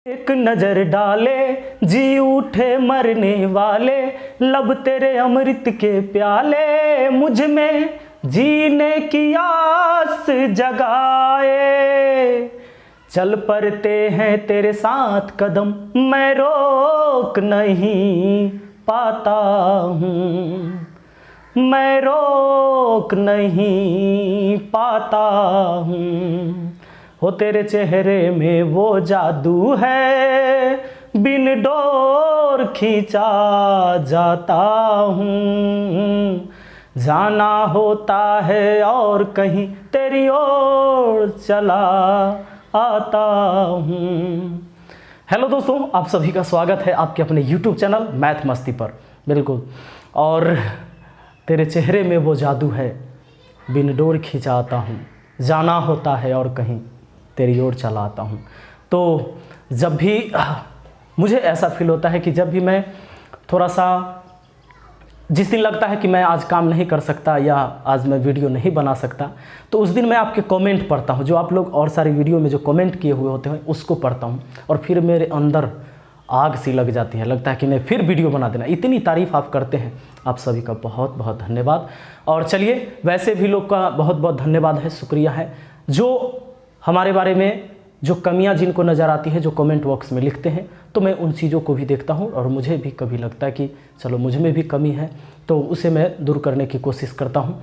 एक नजर डाले जी उठे मरने वाले, लब तेरे अमृत के प्याले, मुझ में जीने की आस जगाए। चल पड़ते हैं तेरे साथ कदम, मैं रोक नहीं पाता हूँ, मैं रोक नहीं पाता हूँ। हो तेरे चेहरे में वो जादू है, बिन डोर खींचा जाता हूँ। जाना होता है और कहीं तेरी ओर चला आता हूँ। हेलो दोस्तों, आप सभी का स्वागत है आपके अपने YouTube चैनल मैथ मस्ती पर। बिल्कुल, और तेरे चेहरे में वो जादू है, बिन डोर खींचा आता हूँ। जाना होता है और कहीं तेरी ओर चला आता हूँ। तो जब भी मुझे ऐसा फील होता है कि जब भी मैं थोड़ा सा, जिस दिन लगता है कि मैं आज काम नहीं कर सकता या आज मैं वीडियो नहीं बना सकता, तो उस दिन मैं आपके कमेंट पढ़ता हूँ। जो आप लोग और सारी वीडियो में जो कमेंट किए हुए होते हैं उसको पढ़ता हूँ, और फिर मेरे अंदर आग सी लग जाती है। लगता है कि नहीं, फिर वीडियो बना देना। इतनी तारीफ़ आप करते हैं, आप सभी का बहुत बहुत धन्यवाद। और चलिए, वैसे भी लोग का बहुत बहुत धन्यवाद है, शुक्रिया है, जो हमारे बारे में जो कमियां जिनको नज़र आती है, जो कमेंट बॉक्स में लिखते हैं, तो मैं उन चीज़ों को भी देखता हूं, और मुझे भी कभी लगता है कि चलो मुझ में भी कमी है, तो उसे मैं दूर करने की कोशिश करता हूं।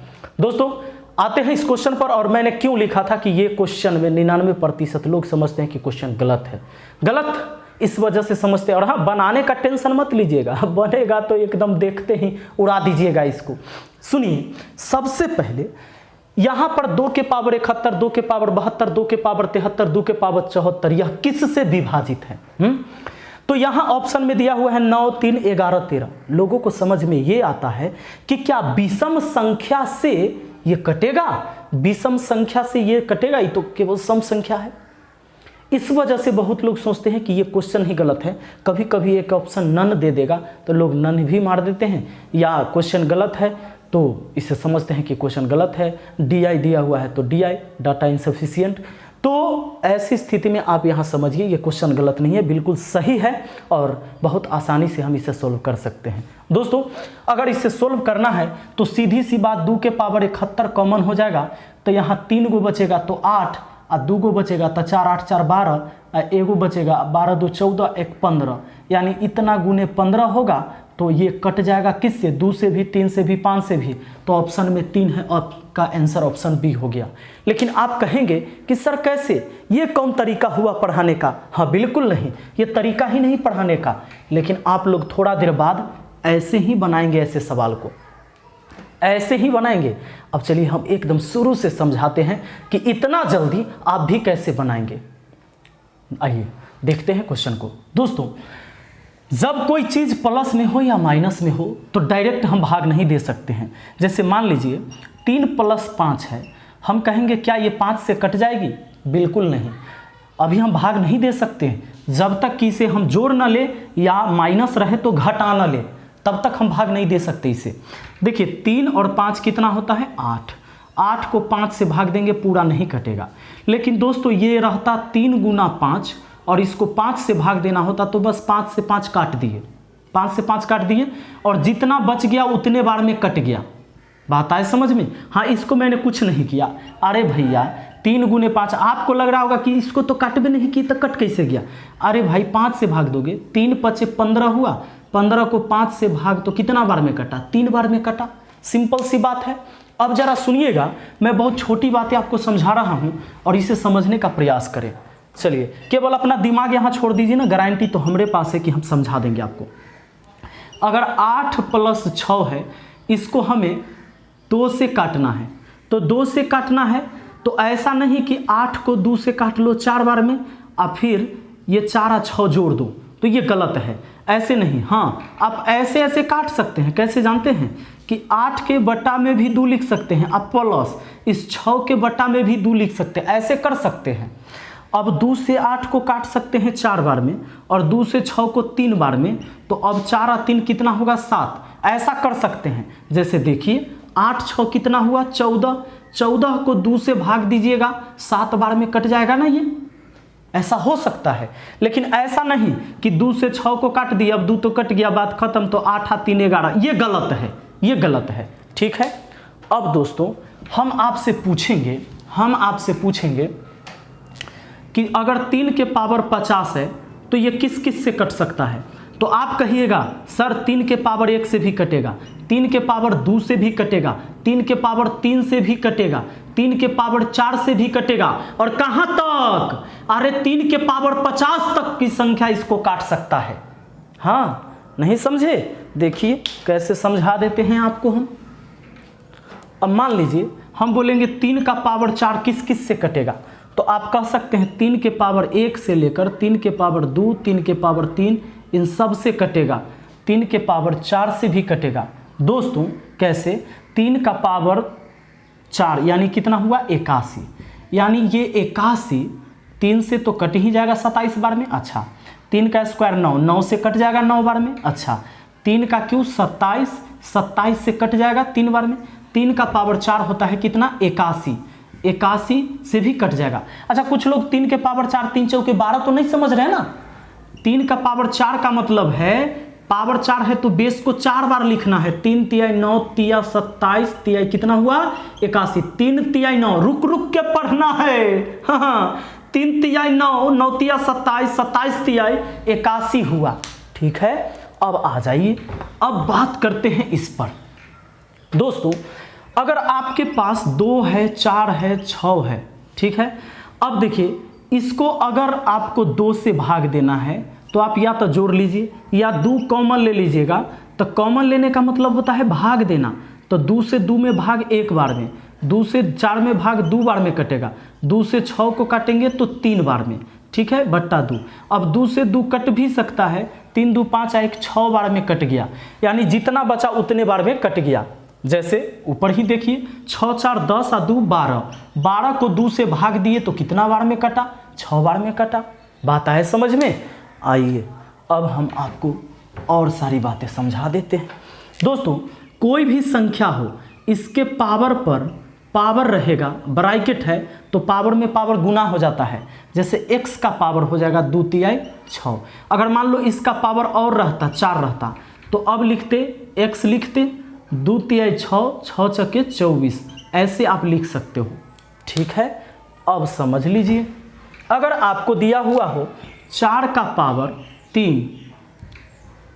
दोस्तों, आते हैं इस क्वेश्चन पर। और मैंने क्यों लिखा था कि ये क्वेश्चन में 99% लोग समझते हैं कि क्वेश्चन गलत है। गलत इस वजह से समझते हैं। और हाँ, बनाने का टेंशन मत लीजिएगा, बनेगा तो एकदम देखते ही उड़ा दीजिएगा इसको। सुनिए, सबसे पहले यहाँ पर 2 के पावर 71, 2 के पावर 72, 2 के पावर 73, 2 के पावर 74, यह किससे विभाजित है? तो यहाँ ऑप्शन में दिया हुआ है 9, 3, 11, 13। लोगों को समझ में ये आता है कि क्या विषम संख्या से ये कटेगा? विषम संख्या से ये कटेगा? ये तो केवल सम संख्या है। इस वजह से बहुत लोग सोचते हैं कि ये क्वेश्चन ही गलत है। कभी कभी एक ऑप्शन नन दे देगा तो लोग नन भी मार देते हैं, या क्वेश्चन गलत है तो इसे समझते हैं कि क्वेश्चन गलत है। DI दिया हुआ है तो DI, डाटा इनसफिशिएंट। तो ऐसी स्थिति में आप यहाँ समझिए, ये क्वेश्चन गलत नहीं है, बिल्कुल सही है, और बहुत आसानी से हम इसे सोल्व कर सकते हैं। दोस्तों, अगर इसे सोल्व करना है तो सीधी सी बात, 2 के पावर 71 कॉमन हो जाएगा, तो यहाँ 3 गो बचेगा तो 8, और 2 गो बचेगा तो 4, 8, 4, 12, एगो बचेगा 12, 2, 14, 1, 15, यानी इतना गुने 15 होगा। तो ये कट जाएगा किससे? 2 से भी, 3 से भी, 5 से भी। तो ऑप्शन में 3 है, आपका आंसर ऑप्शन बी हो गया। लेकिन आप कहेंगे कि सर कैसे, ये कौन तरीका हुआ पढ़ाने का? हाँ, बिल्कुल नहीं, ये तरीका ही नहीं पढ़ाने का। लेकिन आप लोग थोड़ा देर बाद ऐसे ही बनाएंगे, ऐसे सवाल को ऐसे ही बनाएंगे। अब चलिए हम एकदम शुरू से समझाते हैं कि इतना जल्दी आप भी कैसे बनाएंगे। आइए देखते हैं क्वेश्चन को। दोस्तों, जब कोई चीज़ प्लस में हो या माइनस में हो तो डायरेक्ट हम भाग नहीं दे सकते हैं। जैसे मान लीजिए 3 + 5 है, हम कहेंगे क्या ये 5 से कट जाएगी? बिल्कुल नहीं, अभी हम भाग नहीं दे सकते हैं। जब तक कि इसे हम जोड़ ना ले या माइनस रहे तो घटा ना ले, तब तक हम भाग नहीं दे सकते इसे। देखिए 3 और 5 कितना होता है? 8। 8 को 5 से भाग देंगे, पूरा नहीं कटेगा। लेकिन दोस्तों, ये रहता 3 × 5, और इसको 5 से भाग देना होता तो बस 5 से 5 काट दिए, 5 से 5 काट दिए, और जितना बच गया उतने बार में कट गया। बात आए समझ में? हाँ, इसको मैंने कुछ नहीं किया। अरे भैया 3 × 5, आपको लग रहा होगा कि इसको तो काट भी नहीं की तो कट कैसे गया? अरे भाई 5 से भाग दोगे, 3 × 5 = 15 हुआ, 15 को 5 से भाग तो कितना बार में कटा? 3 बार में कटा। सिंपल सी बात है। अब जरा सुनिएगा, मैं बहुत छोटी बातें आपको समझा रहा हूँ, और इसे समझने का प्रयास करें। चलिए, केवल अपना दिमाग यहाँ छोड़ दीजिए ना, गारंटी तो हमारे पास है कि हम समझा देंगे आपको। अगर 8 + 6 है, इसको हमें 2 से काटना है, तो 2 से काटना है तो ऐसा नहीं कि 8 को 2 से काट लो 4 बार में, और फिर ये 4 और 6 जोड़ दो, तो ये गलत है। ऐसे नहीं, हाँ आप ऐसे ऐसे काट सकते हैं। कैसे जानते हैं? कि 8 के बटा में भी 2 लिख सकते हैं, अब प्लस इस 6 के बटा में भी 2 लिख सकते हैं, ऐसे कर सकते हैं। अब 2 से 8 को काट सकते हैं 4 बार में, और 2 से 6 को 3 बार में, तो अब 4 और 3 कितना होगा? 7। ऐसा कर सकते हैं। जैसे देखिए 8 × 6 कितना हुआ? 14। 14 को 2 से भाग दीजिएगा, 7 बार में कट जाएगा ना ये। ऐसा हो सकता है, लेकिन ऐसा नहीं कि 2 से 6 को काट दिया, अब 2 तो कट गया, बात खत्म, तो 8 8 3 11, ये गलत है, ये गलत है। ठीक है, अब दोस्तों हम आपसे पूछेंगे कि अगर 3 के पावर 50 है तो ये किस किस से कट सकता है? तो आप कहिएगा सर 3 के पावर 1 से भी कटेगा, 3 के पावर 2 से भी कटेगा, 3 के पावर 3 से भी कटेगा, 3 के पावर 4 से भी कटेगा, और कहां तक? अरे 3 के पावर 50 तक की संख्या इसको काट सकता है। हाँ, नहीं समझे? देखिए कैसे समझा देते हैं आपको हम। अब मान लीजिए हम बोलेंगे 3 का पावर 4 किस किस से कटेगा, तो आप कह सकते हैं 3 के पावर 1 से लेकर 3 के पावर 2, 3 के पावर 3, इन सब से कटेगा। 3 के पावर 4 से भी कटेगा। दोस्तों कैसे? 3 का पावर 4 यानी कितना हुआ? 81, यानी ये 81 3 से तो कट ही जाएगा 27 बार में। अच्छा, 3 का स्क्वायर 9, 9 से कट जाएगा 9 बार में। अच्छा, 3 का क्यूब 27, 27 से कट जाएगा 3 बार में। 3 का पावर 4 होता है कितना? 81, 81 से भी कट जाएगा। अच्छा, कुछ लोग 3 के पावर 4 3 चौके 12 तो नहीं समझ रहे हैं ना। 3 का पावर 4 का मतलब है, पावर 4 है तो बेस को 4 बार लिखना है। 3 तिहाई 9 तिया 27 तिहाई कितना हुआ? 81। 3 तिहाई 9, रुक रुक के पढ़ना है। हाँ, 3 तिहाई 9, 9 तिया 27, 27 तिहाई 81 हुआ। ठीक है, अब आ जाइए, अब बात करते हैं इस पर। दोस्तों अगर आपके पास 2 है, 4 है, 6 है, ठीक है, अब देखिए इसको अगर आपको 2 से भाग देना है तो आप या तो जोड़ लीजिए या 2 कॉमन ले लीजिएगा। तो कॉमन लेने का मतलब होता है भाग देना। तो 2 से 2 में भाग 1 बार में, 2 से 4 में भाग 2 बार में कटेगा, 2 से 6 को काटेंगे तो 3 बार में। ठीक है, बट्टा 2। अब 2 से 2 कट भी सकता है, 3 2 5 1 6 बार में कट गया, यानी जितना बचा उतने बार में कट गया। जैसे ऊपर ही देखिए 6 4 10 और 2 12, 12 को 2 से भाग दिए तो कितना बार में कटा? 6 बार में कटा। बात आए समझ में? आइए अब हम आपको और सारी बातें समझा देते हैं। दोस्तों कोई भी संख्या हो, इसके पावर पर पावर रहेगा, ब्रैकेट है तो पावर में पावर गुना हो जाता है। जैसे x का पावर हो जाएगा 2 तिहाई 6। अगर मान लो इसका पावर और रहता 4 रहता तो अब लिखते x लिखते 2 तिहाई 6, 6 चौके 24, ऐसे आप लिख सकते हो। ठीक है, अब समझ लीजिए, अगर आपको दिया हुआ हो 4 का पावर 3,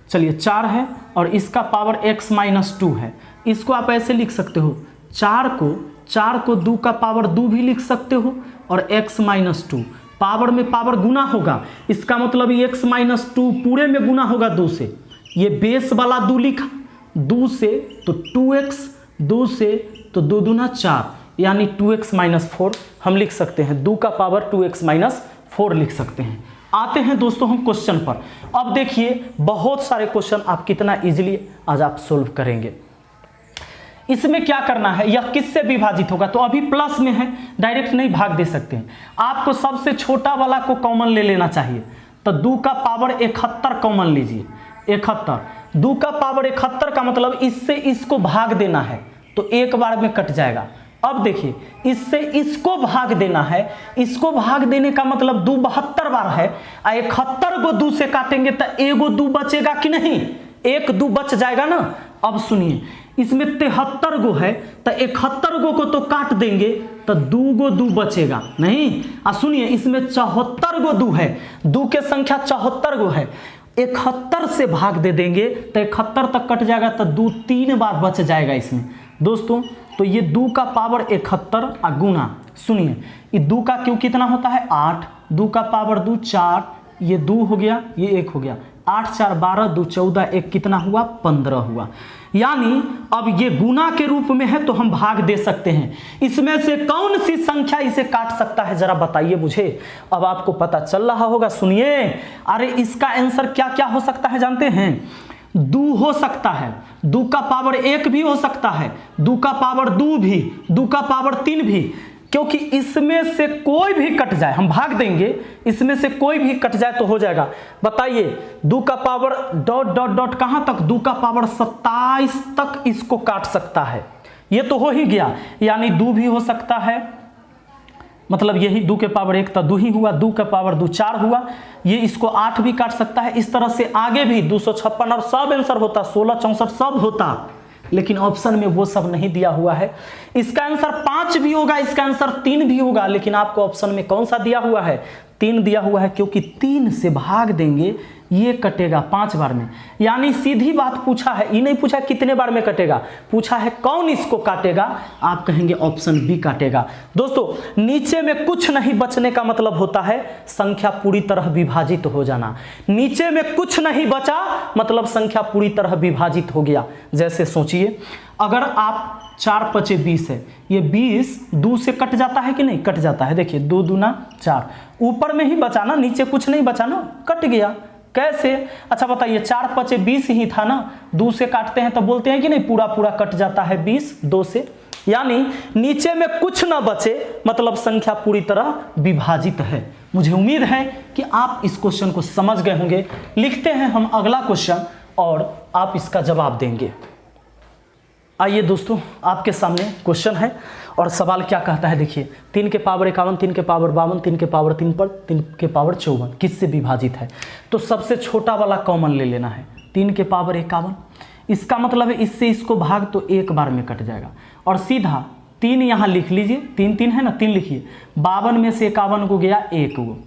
चलिए 4 है और इसका पावर x माइनस 2 है, इसको आप ऐसे लिख सकते हो, 4 को 2 का पावर 2 भी लिख सकते हो और x माइनस 2, पावर में पावर गुना होगा, इसका मतलब ये x माइनस 2 पूरे में गुना होगा 2 से। ये बेस वाला 2 लिखा, 2 से तो 2x, 2 से तो 2 दूना 4, यानी 2x माइनस 4 हम लिख सकते हैं। 2 का पावर 2x माइनस 4 लिख सकते हैं। आते हैं दोस्तों हम क्वेश्चन पर। अब देखिए बहुत सारे क्वेश्चन आप कितना इजीली आज आप सोल्व करेंगे। इसमें क्या करना है, यह किससे विभाजित होगा? तो अभी प्लस में है, डायरेक्ट नहीं भाग दे सकते हैं, आपको सबसे छोटा वाला को कॉमन ले लेना चाहिए। तो 2 का पावर 71 कॉमन लीजिए, 71। 2 का पावर 71 का मतलब इससे इसको भाग देना है तो 1 बार में कट जाएगा। अब देखिए इससे इसको भाग देना है, इसको भाग देने का मतलब 2 72 बार है, 71 को 2 से काटेंगे तो एगो 2 बचेगा कि नहीं? 1 2 बच जाएगा ना। अब सुनिए इसमें 73 गो है तो 71 गो को तो काट देंगे तो 2 गो 2 बचेगा नहीं। सुनिए इसमें 74 गो 2 है, 2 के संख्या 74 गो है, 71 से भाग दे देंगे तो 71 तक कट जाएगा तो 2 3 बार बच जाएगा इसमें। दोस्तों तो ये 2 का पावर 71 और गुना, सुनिए ये 2 का क्यों कितना होता है 8, 2 का पावर 2 4, ये 2 हो गया, ये 1 हो गया, 8 4 12, 2 14, 1 कितना हुआ 15 हुआ। यानी अब ये गुना के रूप में है तो हम भाग दे सकते हैं। इसमें से कौन सी संख्या इसे काट सकता है जरा बताइए मुझे। अब आपको पता चल रहा होगा, सुनिए। अरे इसका आंसर क्या क्या हो सकता है जानते हैं? 2 हो सकता है, 2 का पावर 1 भी हो सकता है, 2 का पावर 2 भी, 2 का पावर 3 भी, क्योंकि इसमें से कोई भी कट जाए हम भाग देंगे, इसमें से कोई भी कट जाए तो हो जाएगा। बताइए 2 का पावर डॉट डॉट डॉट कहां तक? 2 का पावर 27 तक इसको काट सकता है। ये तो हो ही गया, यानी 2 भी हो सकता है, मतलब यही 2 के पावर 1 तो 2 ही हुआ, 2 के पावर 2 4 हुआ, ये इसको 8 भी काट सकता है। इस तरह से आगे भी 256 और सब आंसर होता, 16 64 सब होता, लेकिन ऑप्शन में वो सब नहीं दिया हुआ है। इसका आंसर 5 भी होगा, इसका आंसर 3 भी होगा, लेकिन आपको ऑप्शन में कौन सा दिया हुआ है? 3 दिया हुआ है, क्योंकि 3 से भाग देंगे ये कटेगा 5 बार में। यानी सीधी बात पूछा है, ये नहीं पूछा कितने बार में कटेगा, पूछा है कौन इसको काटेगा। आप कहेंगे ऑप्शन बी काटेगा। दोस्तों नीचे में कुछ नहीं बचने का मतलब होता है संख्या पूरी तरह विभाजित हो जाना। नीचे में कुछ नहीं बचा मतलब संख्या पूरी तरह विभाजित हो गया। जैसे सोचिए, अगर आप 4 5 20 है, ये 20 2 से कट जाता है कि नहीं? कट जाता है। देखिए 2 दूना 4, ऊपर में ही बचा ना, नीचे कुछ नहीं बचा ना, कट गया। कैसे? अच्छा बताइए, 4 5 20 ही था ना, 2 से काटते हैं तो बोलते हैं कि नहीं पूरा पूरा कट जाता है 20 2 से। यानी नीचे में कुछ ना बचे मतलब संख्या पूरी तरह विभाजित है। मुझे उम्मीद है कि आप इस क्वेश्चन को समझ गए होंगे। लिखते हैं हम अगला क्वेश्चन और आप इसका जवाब देंगे। आइए दोस्तों, आपके सामने क्वेश्चन है और सवाल क्या कहता है, देखिए 3 के पावर 51, 3 के पावर 52, 3 के पावर 3 पर 3 के पावर 54 किससे विभाजित है? तो सबसे छोटा वाला कॉमन ले लेना है, 3 के पावर 51। इसका मतलब है इससे इसको भाग तो एक बार में कट जाएगा और सीधा 3 यहाँ लिख लीजिए, 3 3 है ना, 3 लिखिए। 52 में से 51 को गया 1 गो,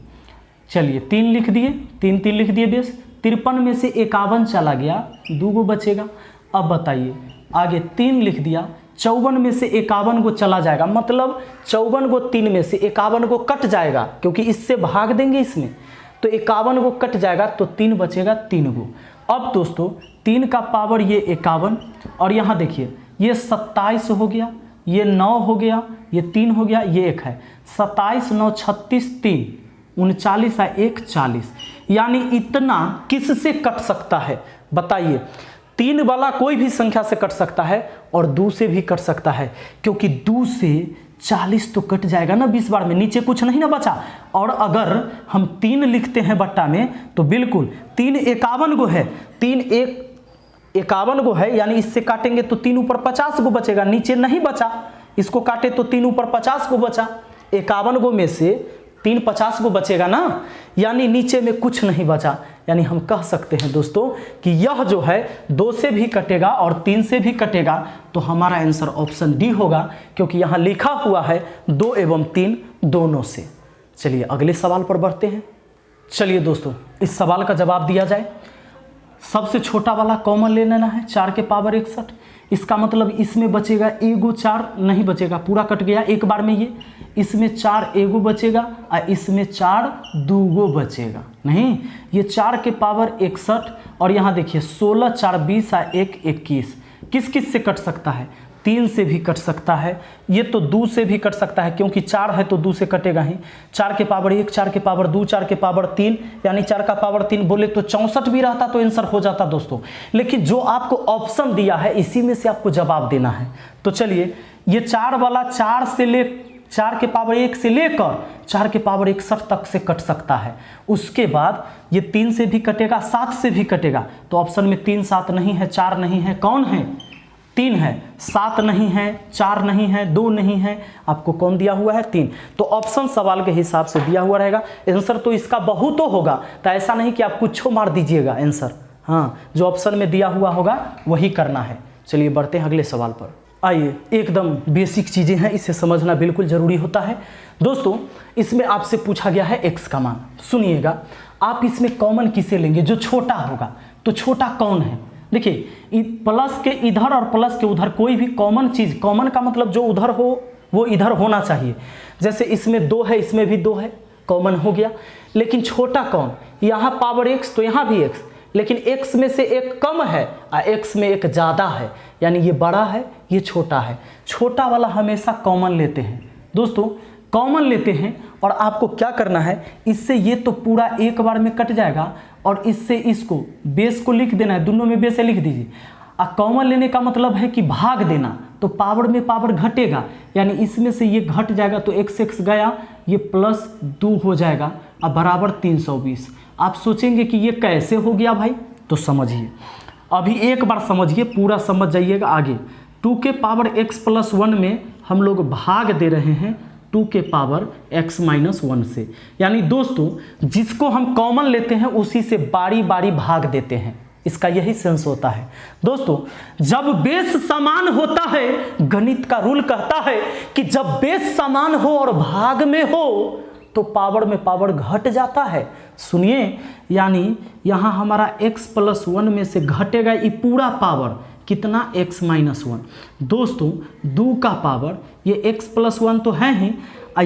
चलिए 3 लिख दिए, 3 3 लिख दिए बेस। 53 में से 51 चला गया, 2 गो बचेगा। अब बताइए आगे 3 लिख दिया, 54 में से 51 को चला जाएगा, मतलब 54 को 3 में से 51 को कट जाएगा, क्योंकि इससे भाग देंगे इसमें तो 51 को कट जाएगा तो 3 बचेगा 3 गो। अब दोस्तों 3 का पावर ये 51 और यहाँ देखिए ये 27 हो गया, ये 9 हो गया, ये 3 हो गया, ये 1 है। 27 9 36 3 39 1 40, यानी इतना किससे कट सकता है बताइए? 3 वाला कोई भी संख्या से कट सकता है और 2 से भी कट सकता है, क्योंकि 2 से 40 तो कट जाएगा ना 20 बार में, नीचे कुछ नहीं ना बचा। और अगर हम 3 लिखते हैं बट्टा में तो बिल्कुल 3 51 गो है, 3 1 51 गो है, यानी इससे काटेंगे तो 3 ऊपर 50 गो बचेगा, नीचे नहीं बचा। इसको काटे तो 3 ऊपर 50 गो बचा, 51 गो में से 3 50 गो बचेगा ना, यानी नीचे में कुछ नहीं बचा। यानी हम कह सकते हैं दोस्तों कि यह जो है 2 से भी कटेगा और 3 से भी कटेगा, तो हमारा आंसर ऑप्शन डी होगा, क्योंकि यहाँ लिखा हुआ है 2 एवं 3 दोनों से। चलिए अगले सवाल पर बढ़ते हैं। चलिए दोस्तों इस सवाल का जवाब दिया जाए। सबसे छोटा वाला कॉमन ले लेना है, 4 के पावर 61। इसका मतलब इसमें बचेगा एगो 4 नहीं बचेगा, पूरा कट गया एक बार में। ये इसमें 4 एगो बचेगा और इसमें 4 दूगो बचेगा, नहीं ये 4 के पावर 61 और यहाँ देखिए 16 4 20 और 1 21। किस किस से कट सकता है? 3 से भी कट सकता है, ये तो 2 से भी कट सकता है, क्योंकि 4 है तो 2 से कटेगा ही। 4 के पावर 1, 4 के पावर 2, 4 के पावर 3, यानी 4 का पावर 3 बोले तो 64 भी रहता तो आंसर हो जाता दोस्तों। लेकिन जो आपको ऑप्शन दिया है इसी में से आपको जवाब देना है। तो चलिए ये 4 वाला 4 के पावर 1 से लेकर 4 के पावर 61 तक से कट सकता है। उसके बाद ये 3 से भी कटेगा, 7 से भी कटेगा। तो ऑप्शन में 3 7 नहीं है, 4 नहीं है, कौन है? 3 है, 7 नहीं है, 4 नहीं है, 2 नहीं है, आपको कौन दिया हुआ है? 3। तो ऑप्शन सवाल के हिसाब से दिया हुआ रहेगा। आंसर तो इसका बहुत होगा, तो ऐसा नहीं कि आप कुछ मार दीजिएगा आंसर, हाँ जो ऑप्शन में दिया हुआ होगा वही करना है। चलिए बढ़ते हैं अगले सवाल पर। आइए, एकदम बेसिक चीज़ें हैं, इसे समझना बिल्कुल ज़रूरी होता है। दोस्तों इसमें आपसे पूछा गया है x का मान। सुनिएगा, आप इसमें कॉमन किसे लेंगे? जो छोटा होगा। तो छोटा कौन है? देखिए प्लस के इधर और प्लस के उधर कोई भी कॉमन चीज़, कॉमन का मतलब जो उधर हो वो इधर होना चाहिए। जैसे इसमें 2 है, इसमें भी 2 है, कॉमन हो गया। लेकिन छोटा कौन? यहाँ पावर x तो यहाँ भी x, लेकिन x में से एक कम है और x में एक ज़्यादा है, यानी ये बड़ा है ये छोटा है। छोटा वाला हमेशा कॉमन लेते हैं दोस्तों, कॉमन लेते हैं। और आपको क्या करना है, इससे ये तो पूरा एक बार में कट जाएगा और इससे इसको बेस को लिख देना है, दोनों में बेस लिख दीजिए। और कॉमन लेने का मतलब है कि भाग देना, तो पावर में पावर घटेगा, यानी इसमें से ये घट जाएगा तो x गया, ये +2 हो जाएगा और बराबर 320। आप सोचेंगे कि ये कैसे हो गया भाई, तो समझिए अभी एक बार समझिए, पूरा समझ जाइएगा आगे। 2 के पावर x + 1 में हम लोग भाग दे रहे हैं 2 के पावर x माइनस 1 से। यानी दोस्तों जिसको हम कॉमन लेते हैं उसी से बारी बारी भाग देते हैं, इसका यही सेंस होता है। दोस्तों जब बेस समान होता है, गणित का रूल कहता है कि जब बेस समान हो और भाग में हो तो पावर में पावर घट जाता है। सुनिए, यानी यहाँ हमारा x प्लस 1 में से घटेगा ये पूरा पावर कितना, x माइनस 1। दोस्तों 2 का पावर ये x प्लस 1 तो है ही,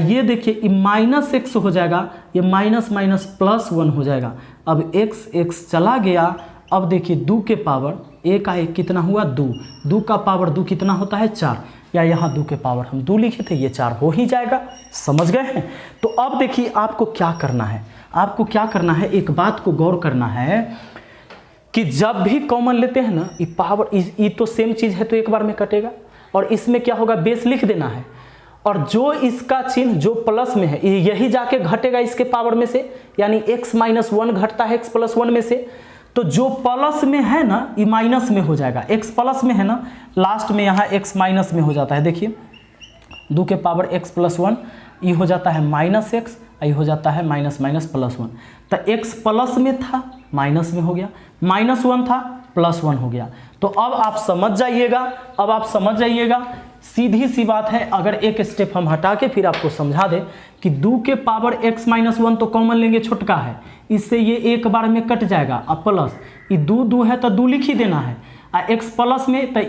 ये देखिए ये माइनस x हो जाएगा, ये माइनस माइनस प्लस 1 हो जाएगा। अब x चला गया। अब देखिए 2 के पावर a का 1 कितना हुआ 2, 2 का पावर 2 कितना होता है 4, या यहाँ 2 के पावर हम 2 लिखे थे, ये 4 हो ही जाएगा। समझ गए हैं? तो अब देखिए आपको क्या करना है, आपको क्या करना है, एक बात को गौर करना है कि जब भी कॉमन लेते हैं ना, ये पावर ये तो सेम चीज़ है तो एक बार में कटेगा, और इसमें क्या होगा, बेस लिख देना है, और जो इसका चिन्ह जो प्लस में है यही जाके घटेगा इसके पावर में से, यानी x माइनस 1 घटता है x प्लस 1 में से, तो जो प्लस में है ना ये माइनस में हो जाएगा। x प्लस में है ना, लास्ट में यहाँ x माइनस में हो जाता है। देखिए 2 के पावर x प्लस 1 ये हो जाता है माइनस x, ये हो जाता है माइनस माइनस प्लस 1। तो x प्लस में था माइनस में हो गया, माइनस 1 था प्लस 1 हो गया। तो अब आप समझ जाइएगा, अब आप समझ जाइएगा, सीधी सी बात है। अगर एक स्टेप हम हटा के फिर आपको समझा दें कि 2 के पावर x माइनस 1 तो कॉमन लेंगे, छोटका है, इससे ये एक बार में कट जाएगा। अब प्लस ये 2 है तो 2 लिख ही देना है, x प्लस में तो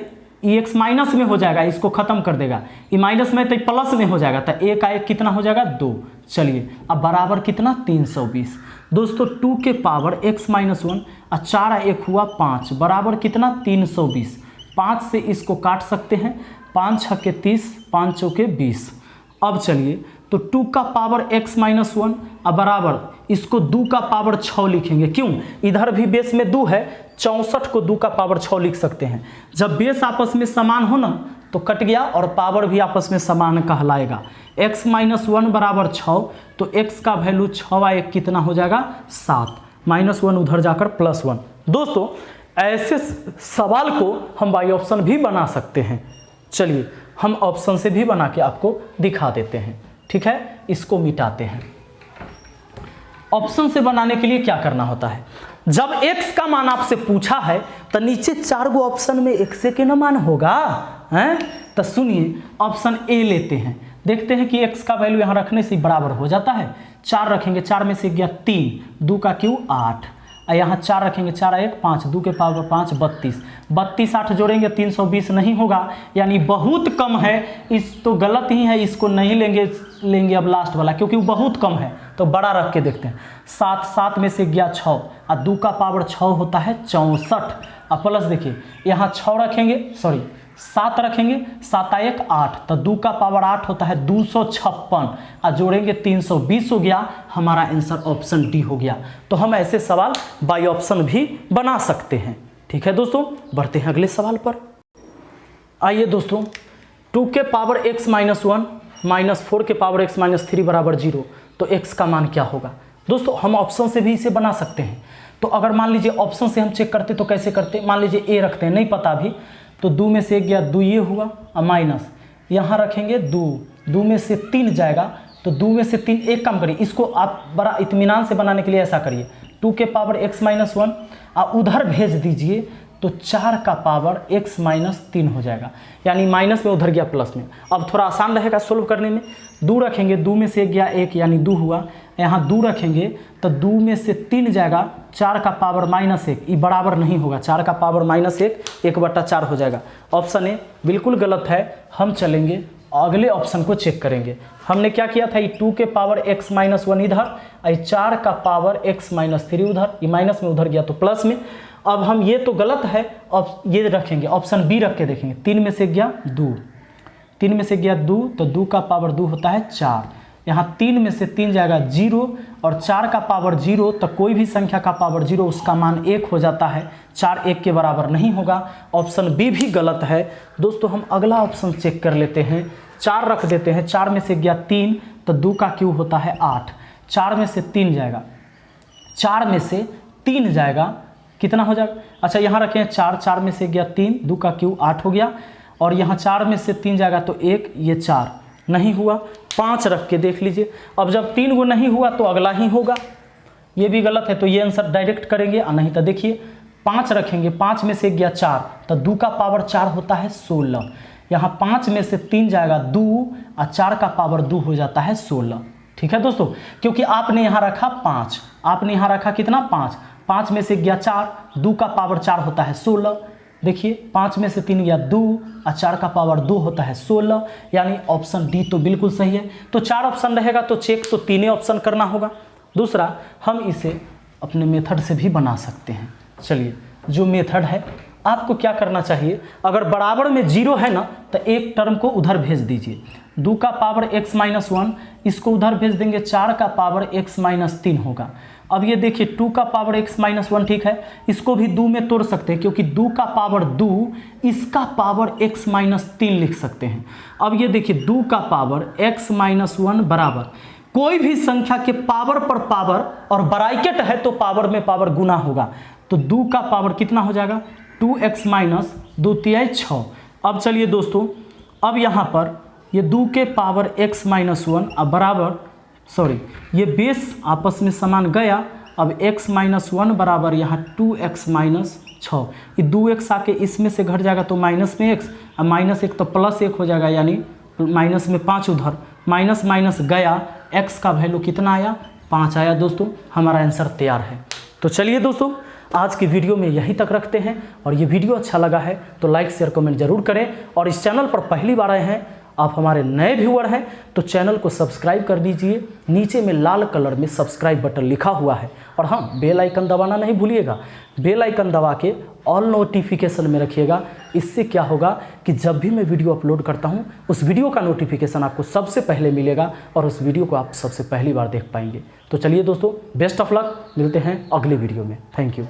ये x माइनस में हो जाएगा, इसको खत्म कर देगा, ये माइनस में तो प्लस में हो जाएगा, तो a का 1 कितना हो जाएगा 2। चलिए अब बराबर कितना 320। दोस्तों 2 के पावर x माइनस 1 और 4 1 हुआ 5 बराबर कितना 320। 5 से इसको काट सकते हैं, 5 6 के 30, 5 चौके 20। अब चलिए तो 2 का पावर x माइनस 1 और बराबर इसको 2 का पावर 6 लिखेंगे। क्यों, इधर भी बेस में 2 है, 64 को 2 का पावर 6 लिख सकते हैं। जब बेस आपस में समान हो ना तो कट गया और पावर भी आपस में समान कहलाएगा। x माइनस 1 बराबर 6, तो x का वैल्यू 6 × 1 कितना हो जाएगा 7, माइनस 1 उधर जाकर प्लस 1। दोस्तों ऐसे सवाल को हम बाई ऑप्शन भी बना सकते हैं। चलिए हम ऑप्शन से भी बना के आपको दिखा देते हैं, ठीक है। इसको मिटाते हैं। ऑप्शन से बनाने के लिए क्या करना होता है, जब x का मान आपसे पूछा है तो नीचे 4 गो ऑप्शन में x के न मान होगा, हैं? तो सुनिए ऑप्शन ए लेते हैं, देखते हैं कि x का वैल्यू यहाँ रखने से बराबर हो जाता है। 4 रखेंगे, 4 में से गया 3, 2 का क्यू 8, यहाँ 4 रखेंगे, 4 1 5, 2 के पावर 5 32, 32 8 जोड़ेंगे 320 नहीं होगा, यानी बहुत कम है। इस तो गलत ही है, इसको नहीं लेंगे अब लास्ट वाला, क्योंकि वो बहुत कम है। तो बड़ा रख के देखते हैं, 7 7 में से गया 6 और 2 का पावर 6 होता है 64, और प्लस देखिए यहाँ 6 रखेंगे, सॉरी 7 रखेंगे, 7 1 8, तो 2 का पावर 8 होता है 256, और जोड़ेंगे 320 हो गया। हमारा आंसर ऑप्शन डी हो गया। तो हम ऐसे सवाल बाई ऑप्शन भी बना सकते हैं, ठीक है दोस्तों। बढ़ते हैं अगले सवाल पर। आइए दोस्तों, 2 के पावर x माइनस 1 माइनस 4 के पावर x माइनस 3 बराबर 0, तो x का मान क्या होगा। दोस्तों हम ऑप्शन से भी इसे बना सकते हैं। तो अगर मान लीजिए ऑप्शन से हम चेक करते तो कैसे करते, मान लीजिए a रखते हैं, नहीं पता अभी, तो 2 में से 1 गया 2 ये हुआ, और माइनस यहाँ रखेंगे 2 में से 3 जाएगा, तो 2 में से 3 एक काम करिए, इसको आप बड़ा इत्मीनान से बनाने के लिए ऐसा करिए, 2 के पावर x माइनस 1 और उधर भेज दीजिए, तो 4 का पावर x माइनस 3 हो जाएगा, यानी माइनस में उधर गया प्लस में। अब थोड़ा आसान रहेगा सोल्व करने में। 2 रखेंगे, 2 में से 1 गया 1, यानी 2 हुआ, यहाँ 2 रखेंगे तो 2 में से 3 जाएगा, 4 का पावर माइनस 1, ये बराबर नहीं होगा, 4 का पावर माइनस 1, 1/4 हो जाएगा। ऑप्शन ए बिल्कुल गलत है। हम चलेंगे अगले ऑप्शन को चेक करेंगे। हमने क्या किया था, ये 2 के पावर x माइनस 1 इधर, और 4 का पावर x माइनस 3 उधर, ये माइनस में उधर गया तो प्लस में। अब हम ये तो गलत है, अब ये रखेंगे, ऑप्शन बी रख के देखेंगे। 3 में से गया 2, 3 में से गया 2, तो 2 का पावर 2 होता है 4, यहाँ 3 में से 3 जाएगा 0, और 4 का पावर 0, तो कोई भी संख्या का पावर 0 उसका मान 1 हो जाता है, 4 1 के बराबर नहीं होगा। ऑप्शन बी भी गलत है। दोस्तों हम अगला ऑप्शन चेक कर लेते हैं, 4 रख देते हैं, 4 में से गया 3, तो 2 का क्यू होता है 8, 4 में से 3 जाएगा, 4 में से 3 जाएगा, कितना हो जाएगा, अच्छा यहाँ रखें 4, 4 में से गया 3, 2 का क्यू 8 हो गया, और यहाँ 4 में से 3 जाएगा तो 1, ये 4, नहीं हुआ, 5 रख के देख लीजिए। अब जब 3 गो नहीं हुआ तो अगला ही होगा, ये भी गलत है तो ये आंसर डायरेक्ट करेंगे। और नहीं तो देखिए 5 रखेंगे, 5 में से गया 4 तो 2 का पावर 4 होता है 16। यहाँ 5 में से 3 जाएगा 2 और 4 का पावर 2 हो जाता है 16। ठीक है दोस्तों, क्योंकि आपने यहाँ रखा 5, आपने यहाँ रखा कितना 5, 5 में से गया 4, 2 का पावर 4 होता है 16। देखिए 5 में से 3 गया 2 और 4 का पावर 2 होता है 16, यानी ऑप्शन डी तो बिल्कुल सही है। तो 4 ऑप्शन रहेगा तो चेक तो 3 ऑप्शन करना होगा। दूसरा, हम इसे अपने मेथड से भी बना सकते हैं। चलिए, जो मेथड है आपको क्या करना चाहिए, अगर बराबर में 0 है ना तो एक टर्म को उधर भेज दीजिए। 2 का पावर x-1 इसको उधर भेज देंगे, 4 का पावर x-3 होगा। अब ये देखिए 2 का पावर x-1 ठीक है, इसको भी 2 में तोड़ सकते हैं क्योंकि 2 का पावर 2 इसका पावर x-3 लिख सकते हैं। अब ये देखिए 2 का पावर x-1 बराबर कोई भी संख्या के पावर पर पावर और ब्रैकेट है तो पावर में पावर गुना होगा, तो 2 का पावर कितना हो जाएगा 2x माइनस 2 तिहाई 6। अब चलिए दोस्तों, अब यहाँ पर ये 2 के पावर x-1 अब बराबर ये बेस आपस में समान गया। अब x-1 बराबर यहाँ 2x-6, ये 2x आके इसमें से घट जाएगा तो माइनस में x, अब माइनस 1 तो प्लस 1 हो जाएगा, यानी माइनस में 5 उधर, माइनस माइनस गया, x का वैल्यू कितना आया 5 आया। दोस्तों हमारा आंसर तैयार है। तो चलिए दोस्तों, आज की वीडियो में यहीं तक रखते हैं, और ये वीडियो अच्छा लगा है तो लाइक शेयर कमेंट जरूर करें, और इस चैनल पर पहली बार आए हैं, आप हमारे नए व्यूअर हैं तो चैनल को सब्सक्राइब कर दीजिए। नीचे में लाल कलर में सब्सक्राइब बटन लिखा हुआ है, और हाँ, बेल आइकन दबाना नहीं भूलिएगा। बेल आइकन दबा के ऑल नोटिफिकेशन में रखिएगा। इससे क्या होगा कि जब भी मैं वीडियो अपलोड करता हूँ उस वीडियो का नोटिफिकेशन आपको सबसे पहले मिलेगा, और उस वीडियो को आप सबसे पहली बार देख पाएंगे। तो चलिए दोस्तों, बेस्ट ऑफ लक, मिलते हैं अगले वीडियो में। Thank you.